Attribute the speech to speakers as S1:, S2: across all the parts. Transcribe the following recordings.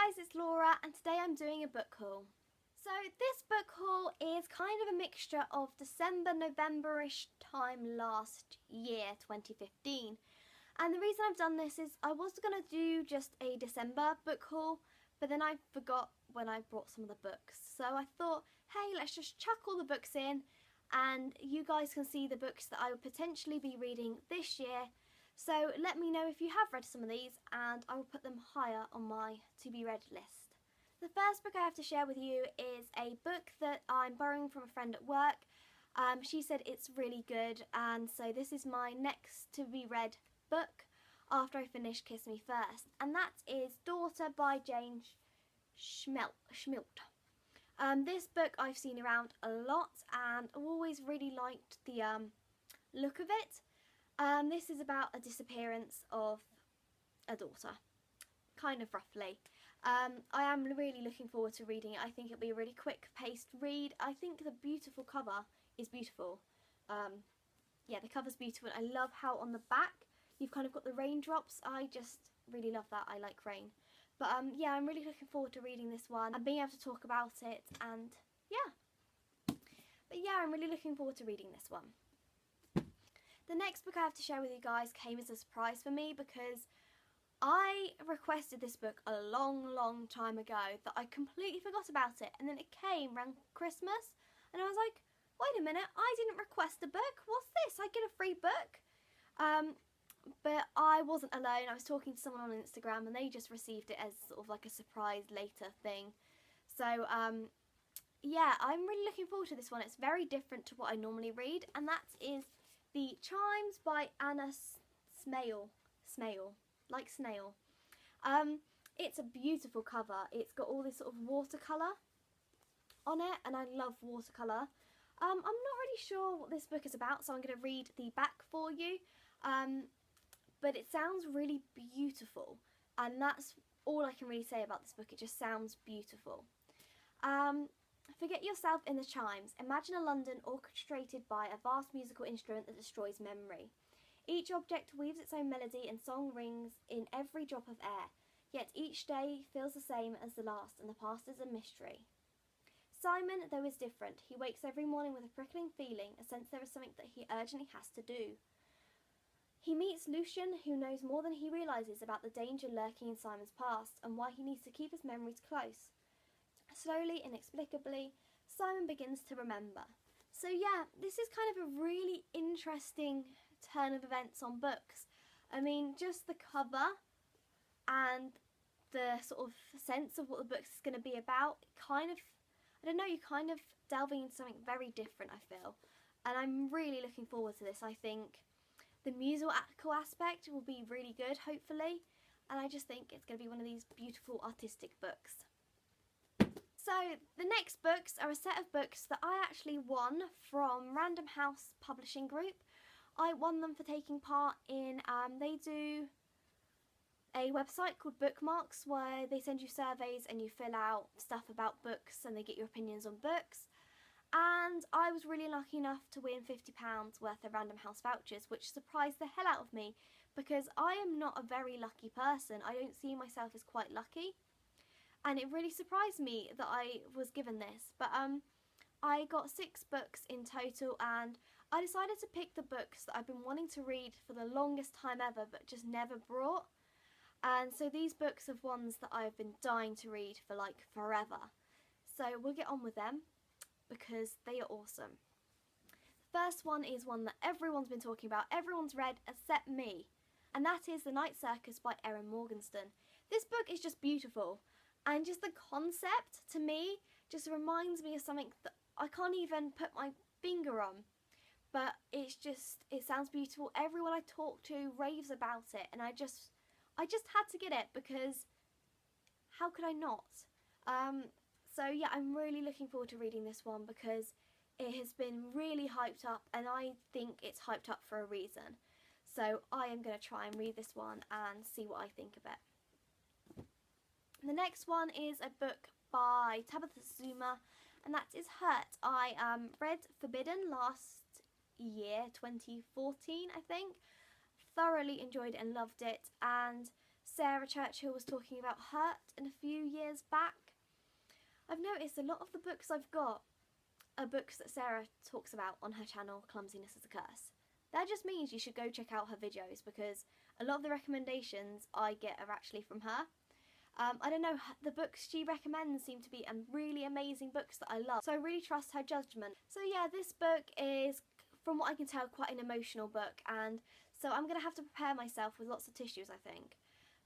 S1: guys, it's Laura and today I'm doing a book haul. So this book haul is kind of a mixture of December, November-ish time last year, 2015. And the reason I've done this is I was going to do just a December book haul, but then I forgot when I brought some of the books. So I thought, hey, let's just chuck all the books in and you guys can see the books that I will potentially be reading this year. So let me know if you have read some of these and I will put them higher on my to be read list. The first book I have to share with you is a book that I'm borrowing from a friend at work. She said it's really good, and so this is my next to be read book after I finish Kiss Me First, and that is Daughter by Jane Schmidt. This book I've seen around a lot and I've always really liked the look of it. This is about a disappearance of a daughter, kind of roughly. I am really looking forward to reading it. I think it'll be a really quick paced read. I think the beautiful cover is beautiful. Yeah, the cover's beautiful. I love how on the back you've kind of got the raindrops. I just really love that. I like rain. But yeah, I'm really looking forward to reading this one and being able to talk about it, and yeah. But yeah, I'm really looking forward to reading this one. The next book I have to share with you guys came as a surprise for me because I requested this book a long time ago that I completely forgot about it, and then it came around Christmas and I was like, wait a minute, I didn't request a book. What's this? I get a free book? But I wasn't alone. I was talking to someone on Instagram and they just received it as sort of like a surprise later thing. So yeah, I'm really looking forward to this one. It's very different to what I normally read, and that is The Chimes by Anna Smale, like snail. It's a beautiful cover. It's got all this sort of watercolour on it, and I love watercolour. I'm not really sure what this book is about, so I'm going to read the back for you. But it sounds really beautiful, and that's all I can really say about this book. It just sounds beautiful. Forget yourself in the chimes. Imagine a London orchestrated by a vast musical instrument that destroys memory. Each object weaves its own melody and song rings in every drop of air, yet each day feels the same as the last, and the past is a mystery. Simon, though, is different. He wakes every morning with a prickling feeling, a sense there is something that he urgently has to do. He meets Lucian, who knows more than he realises about the danger lurking in Simon's past and why he needs to keep his memories close. Slowly, inexplicably, Simon begins to remember. So yeah, this is kind of a really interesting turn of events on books. I mean, just the cover and the sort of sense of what the book is going to be about, kind of, I don't know, you're kind of delving into something very different, I feel. And I'm really looking forward to this. I think the musical aspect will be really good, hopefully, and I just think it's going to be one of these beautiful artistic books. So the next books are a set of books that I actually won from Random House Publishing Group. I won them for taking part in, they do a website called Bookmarks where they send you surveys and you fill out stuff about books and they get your opinions on books. And I was really lucky enough to win £50 worth of Random House vouchers, which surprised the hell out of me because I am not a very lucky person. I don't see myself as quite lucky, and it really surprised me that I was given this. But I got 6 books in total, and I decided to pick the books that I've been wanting to read for the longest time ever but just never brought. And so these books are ones that I've been dying to read for like forever. So we'll get on with them, because they are awesome. The first one is one that everyone's been talking about, everyone's read except me, and that is The Night Circus by Erin Morgenstern. This book is just beautiful, and just the concept to me just reminds me of something that I can't even put my finger on, but it sounds beautiful. Everyone I talk to raves about it, and I just had to get it because how could I not? So yeah, I'm really looking forward to reading this one because it has been really hyped up, and I think it's hyped up for a reason. So I am going to try and read this one and see what I think of it. The next one is a book by Tabitha Zuma, and that is Hurt. I read Forbidden last year, 2014 I think. Thoroughly enjoyed it and loved it, and Sarah Churchill was talking about hurt in a few years back. I've noticed a lot of the books I've got are books that Sarah talks about on her channel, Clumsiness is a Curse. That just means you should go check out her videos, because a lot of the recommendations I get are actually from her. I don't know, the books she recommends seem to be really amazing books that I love, so I really trust her judgment. So yeah, this book is, from what I can tell, quite an emotional book, and so I'm going to have to prepare myself with lots of tissues, I think.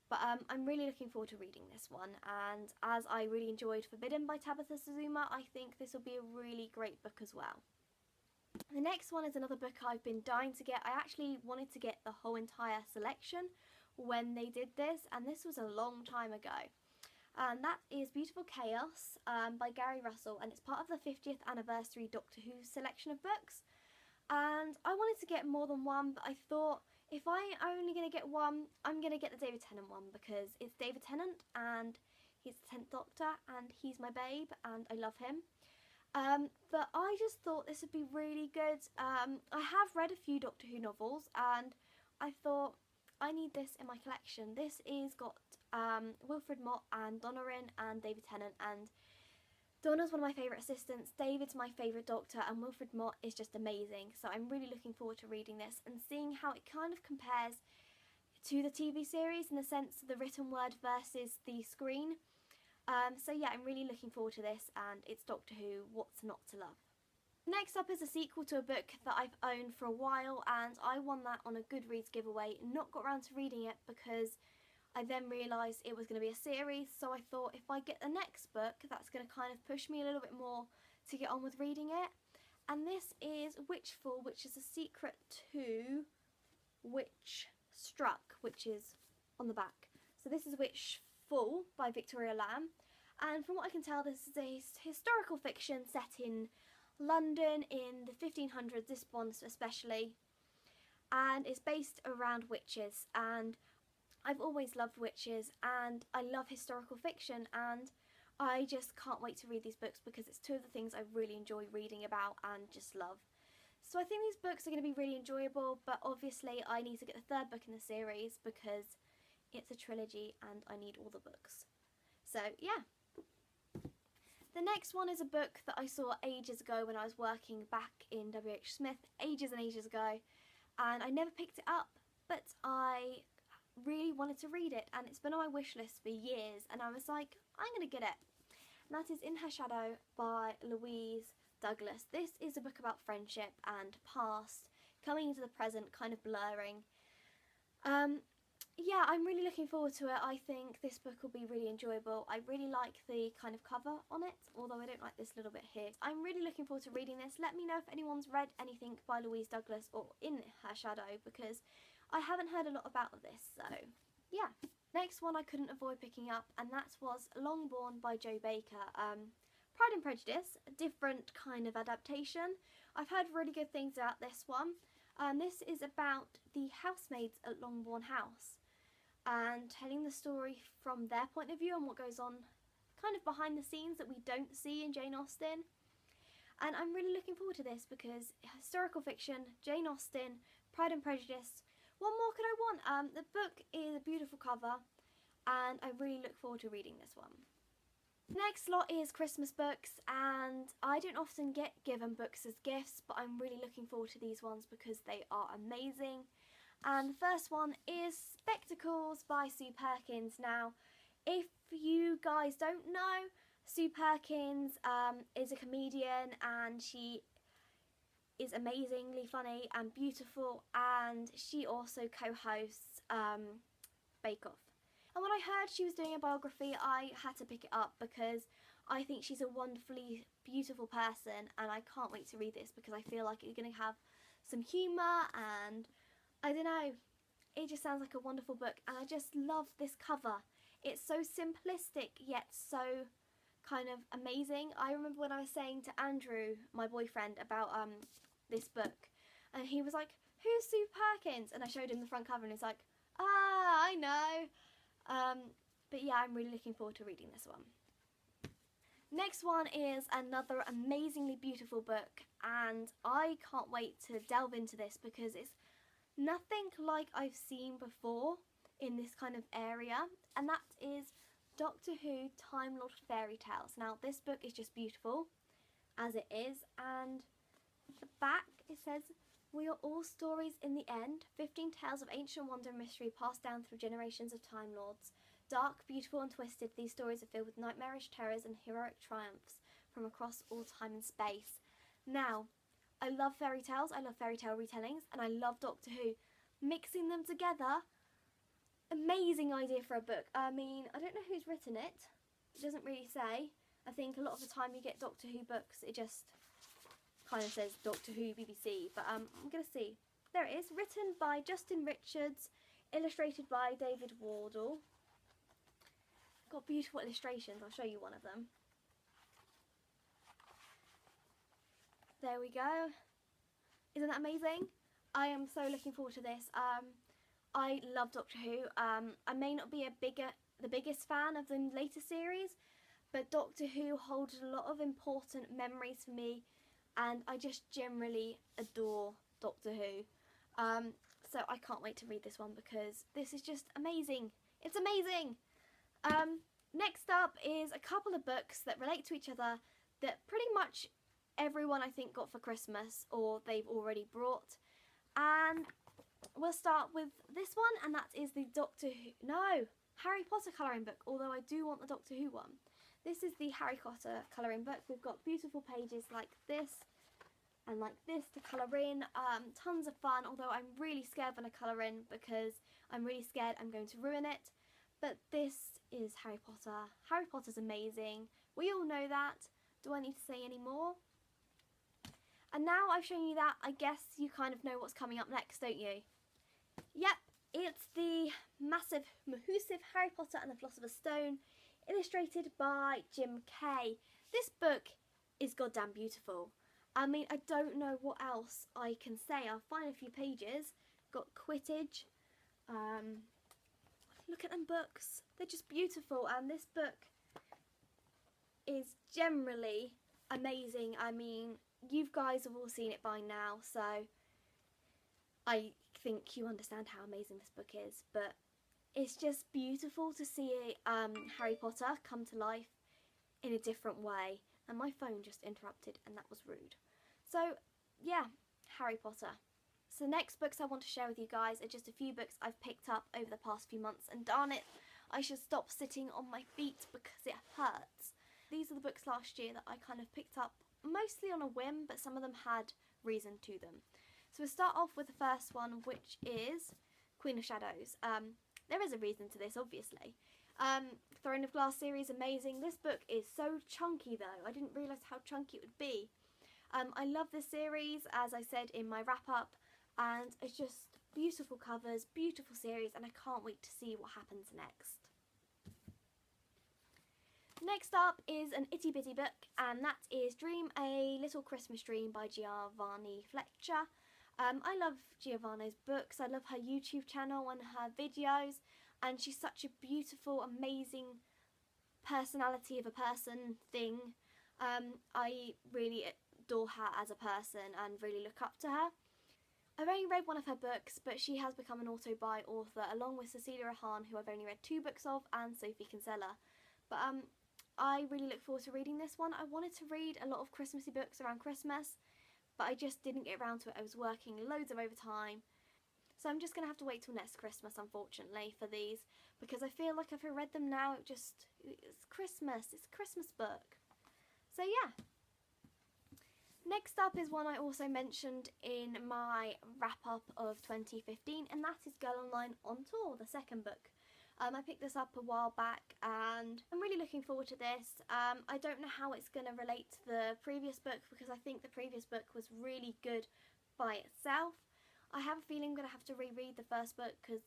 S1: But I'm really looking forward to reading this one, and as I really enjoyed Forbidden by Tabitha Suzuma, I think this will be a really great book as well. The next one is another book I've been dying to get. I actually wanted to get the whole entire selection when they did this, and this was a long time ago. And that is Beautiful Chaos by Gary Russell, and it's part of the 50th anniversary Doctor Who selection of books. And I wanted to get more than one, but I thought if I'm only going to get one, I'm going to get the David Tennant one, because it's David Tennant and he's the 10th Doctor and he's my babe and I love him. But I just thought this would be really good. I have read a few Doctor Who novels and I thought I need this in my collection. This is got Wilfred Mott and Donna Rin and David Tennant, and Donna's one of my favourite assistants, David's my favourite Doctor, and Wilfred Mott is just amazing. So I'm really looking forward to reading this and seeing how it kind of compares to the TV series in the sense of the written word versus the screen. So yeah, I'm really looking forward to this, and it's Doctor Who, What's Not to Love. Next up is a sequel to a book that I've owned for a while, and I won that on a Goodreads giveaway. Not got around to reading it because I then realised it was going to be a series, so I thought if I get the next book, that's going to kind of push me a little bit more to get on with reading it. And this is Witchful, which is a secret to Witch Struck, which is on the back. So this is Witchful by Victoria Lamb, and from what I can tell, this is a historical fiction set in London in the 1500s, this one especially, and it's based around witches, and I've always loved witches and I love historical fiction, and I just can't wait to read these books because it's two of the things I really enjoy reading about and just love. So I think these books are going to be really enjoyable, but obviously I need to get the third book in the series because it's a trilogy and I need all the books. So yeah. The next one is a book that I saw ages ago when I was working back in WH Smith, ages and ages ago, and I never picked it up, but I really wanted to read it, and it's been on my wish list for years, and I was like, I'm going to get it. And that is In Her Shadow by Louise Douglas. This is a book about friendship and past, coming into the present, kind of blurring. Yeah, I'm really looking forward to it. I think this book will be really enjoyable. I really like the kind of cover on it, although I don't like this little bit here. I'm really looking forward to reading this. Let me know if anyone's read anything by Louise Douglas or In Her Shadow, because I haven't heard a lot about this, so yeah. Next one I couldn't avoid picking up, and that was Longbourn by Jo Baker. Pride and Prejudice, a different kind of adaptation. I've heard really good things about this one. This is about the housemaids at Longbourn House and telling the story from their point of view and what goes on kind of behind the scenes that we don't see in Jane Austen. And I'm really looking forward to this because historical fiction, Jane Austen, Pride and Prejudice, what more could I want? The book is a beautiful cover and I really look forward to reading this one. Next lot is Christmas books, and I don't often get given books as gifts, but I'm really looking forward to these ones because they are amazing. And the first one is Spectacles by Sue Perkins. Now, if you guys don't know, Sue Perkins is a comedian, and she is amazingly funny and beautiful, and she also co-hosts Bake Off. And when I heard she was doing a biography, I had to pick it up because I think she's a wonderfully beautiful person, and I can't wait to read this because I feel like it's going to have some humour, and I don't know, it just sounds like a wonderful book, and I just love this cover. It's so simplistic yet so kind of amazing. I remember when I was saying to Andrew, my boyfriend, about this book, and he was like, who's Sue Perkins? And I showed him the front cover and he's like, ah, I know. But yeah, I'm really looking forward to reading this one. Next one is another amazingly beautiful book, and I can't wait to delve into this because it's nothing like I've seen before. in this kind of area, and that is Doctor Who Time Lord Fairy Tales. Now this book is just beautiful as it is, and the back it says, "We are all stories in the end, 15 tales of ancient wonder and mystery passed down through generations of Time Lords. Dark, beautiful and twisted, these stories are filled with nightmarish terrors and heroic triumphs from across all time and space." Now, I love fairy tales, I love fairy tale retellings, and I love Doctor Who. Mixing them together, amazing idea for a book. I mean, I don't know who's written it. It doesn't really say. I think a lot of the time you get Doctor Who books, it just kind of says Doctor Who BBC, but I'm going to see. There it is, written by Justin Richards, illustrated by David Wardle. Got beautiful illustrations, I'll show you one of them. There we go. Isn't that amazing? I am so looking forward to this. I love Doctor Who. I may not be the biggest fan of the later series, but Doctor Who holds a lot of important memories for me, and I just generally adore Doctor Who. So I can't wait to read this one because this is just amazing. It's amazing! Next up is a couple of books that relate to each other that pretty much everyone I think got for Christmas or they've already brought. And we'll start with this one, and that is the Harry Potter colouring book, although I do want the Doctor Who one. This is the Harry Potter colouring book. We've got beautiful pages like this and like this to colour in. Tons of fun, although I'm really scared when I colour in because I'm really scared I'm going to ruin it. But this is Harry Potter. Harry Potter's amazing. We all know that. Do I need to say any more? And now I've shown you that, I guess you kind of know what's coming up next, don't you? Yep, it's the massive, mahoosive Harry Potter and the Philosopher's Stone, illustrated by Jim Kay. This book is goddamn beautiful. I mean, I don't know what else I can say. I'll find a few pages. Got Quidditch. Look at them books. They're just beautiful, and this book is generally amazing. I mean, you guys have all seen it by now, so I think you understand how amazing this book is, but it's just beautiful to see Harry Potter come to life in a different way. And my phone just interrupted, and that was rude. So yeah, Harry Potter. So the next books I want to share with you guys are just a few books I've picked up over the past few months, and darn it, I should stop sitting on my feet because it hurts. These are the books last year that I kind of picked up mostly on a whim, but some of them had reason to them. So we'll start off with the first one, which is Queen of Shadows. There is a reason to this, obviously. Throne of Glass series, amazing. This book is so chunky though. I didn't realise how chunky it would be. I love this series, as I said in my wrap up, and it's just beautiful covers, beautiful series, and I can't wait to see what happens next. Next up is an itty bitty book, and that is Dream a Little Christmas Dream by Giovanni Fletcher. I love Giovanna's books. I love her YouTube channel and her videos, and she's such a beautiful, amazing personality of a person thing. I really adore her as a person and really look up to her. I've only read one of her books, but she has become an auto-buy author along with Cecilia Rohan, who I've only read 2 books of, and Sophie Kinsella. But I really look forward to reading this one. I wanted to read a lot of Christmassy books around Christmas, but I just didn't get around to it. I was working loads of overtime. So I'm just going to have to wait till next Christmas, unfortunately, for these, because I feel like if I read them now, it's Christmas. It's a Christmas book. So yeah. Next up is one I also mentioned in my wrap-up of 2015, and that is Girl Online on Tour, the second book. I picked this up a while back, and I'm really looking forward to this. I don't know how it's going to relate to the previous book, because I think the previous book was really good by itself. I have a feeling I'm going to have to reread the first book, because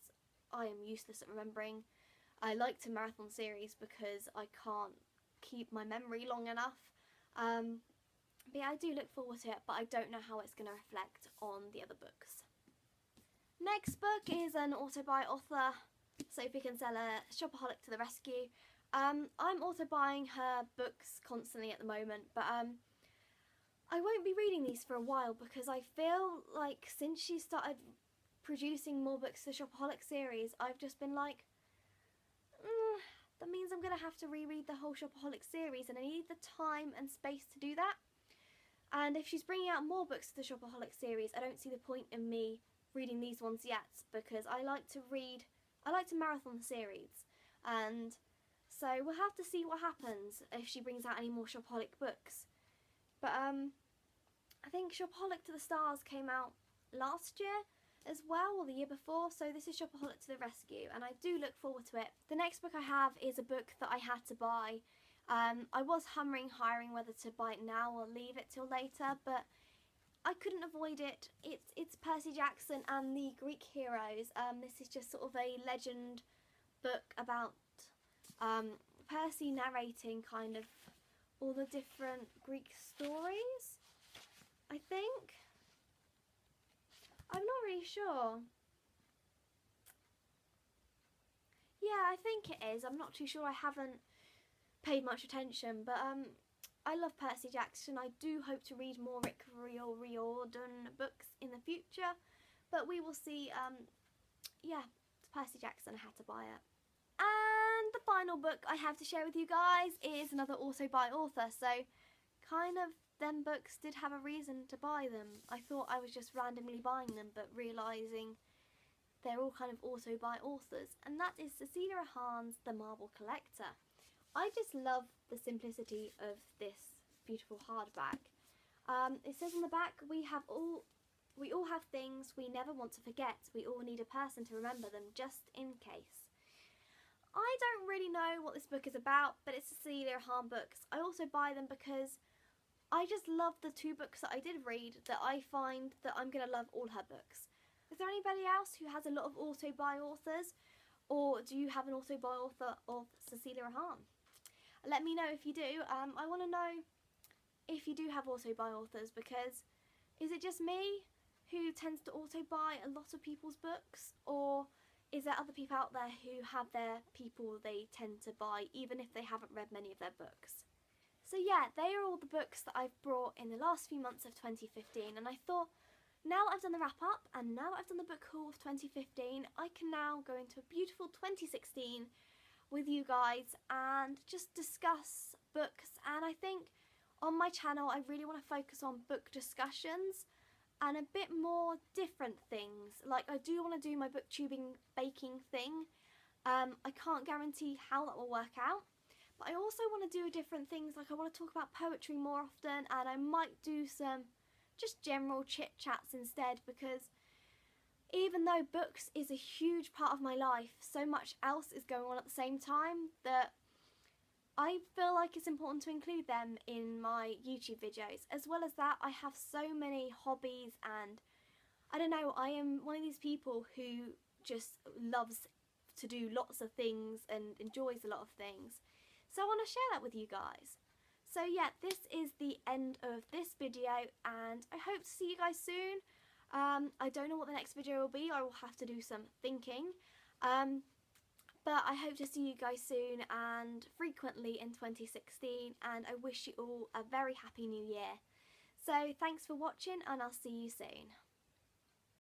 S1: I am useless at remembering. I like to marathon series because I can't keep my memory long enough. But yeah, I do look forward to it, but I don't know how it's going to reflect on the other books. Next book is an auto-buy author, Sophie Kinsella, Shopaholic to the rescue. I'm auto-buying her books constantly at the moment, but I won't be reading these for a while because I feel like since she started producing more books for the Shopaholic series, I've just been like, that means I'm going to have to reread the whole Shopaholic series, and I need the time and space to do that. And if she's bringing out more books for the Shopaholic series, I don't see the point in me reading these ones yet, because I like to marathon the series. And so we'll have to see what happens if she brings out any more Shopaholic books. But I think Shopaholic to the Stars came out last year as well, or the year before, so this is Shopaholic to the Rescue, and I do look forward to it. The next book I have is a book that I had to buy. I was humming, hiring whether to buy it now or leave it till later, but I couldn't avoid it. It's Percy Jackson and the Greek heroes. This is just sort of a legend book about Percy narrating kind of all the different Greek stories, I think. I'm not really sure. Yeah, I think it is. I'm not too sure. I haven't paid much attention, but I love Percy Jackson. I do hope to read more Rick Riordan books in the future, but we will see. Yeah, it's Percy Jackson. I had to buy it. And the final book I have to share with you guys is another also by author, so kind of them books did have a reason to buy them. I thought I was just randomly buying them, but realising they're all kind of also by authors, and that is Cecilia Aharon's The Marble Collector. I just love the simplicity of this beautiful hardback. It says on the back, we all have things we never want to forget. We all need a person to remember them just in case. I don't really know what this book is about, but it's Cecilia Aharon books. I also buy them because I just love the two books that I did read, that I find that I'm going to love all her books. Is there anybody else who has a lot of auto by authors, or do you have an auto by author of Cecilia Aharon? Let me know if you do. I want to know if you do have auto by authors, because is it just me who tends to auto buy a lot of people's books, or is there other people out there who have their people they tend to buy even if they haven't read many of their books? So yeah, they are all the books that I've brought in the last few months of 2015, and I thought, now that I've done the wrap up and now that I've done the book haul of 2015, I can now go into a beautiful 2016 with you guys and just discuss books. And I think on my channel I really want to focus on book discussions and a bit more different things. Like, I do want to do my booktubing baking thing. I can't guarantee how that will work out. But I also want to do different things, like I want to talk about poetry more often, and I might do some just general chit chats instead, because even though books is a huge part of my life, so much else is going on at the same time that I feel like it's important to include them in my YouTube videos. As well as that, I have so many hobbies, and I don't know, I am one of these people who just loves to do lots of things and enjoys a lot of things. So I want to share that with you guys. So yeah, this is the end of this video, and I hope to see you guys soon. I don't know what the next video will be. I will have to do some thinking. But I hope to see you guys soon and frequently in 2016, and I wish you all a very happy new year. So thanks for watching, and I'll see you soon.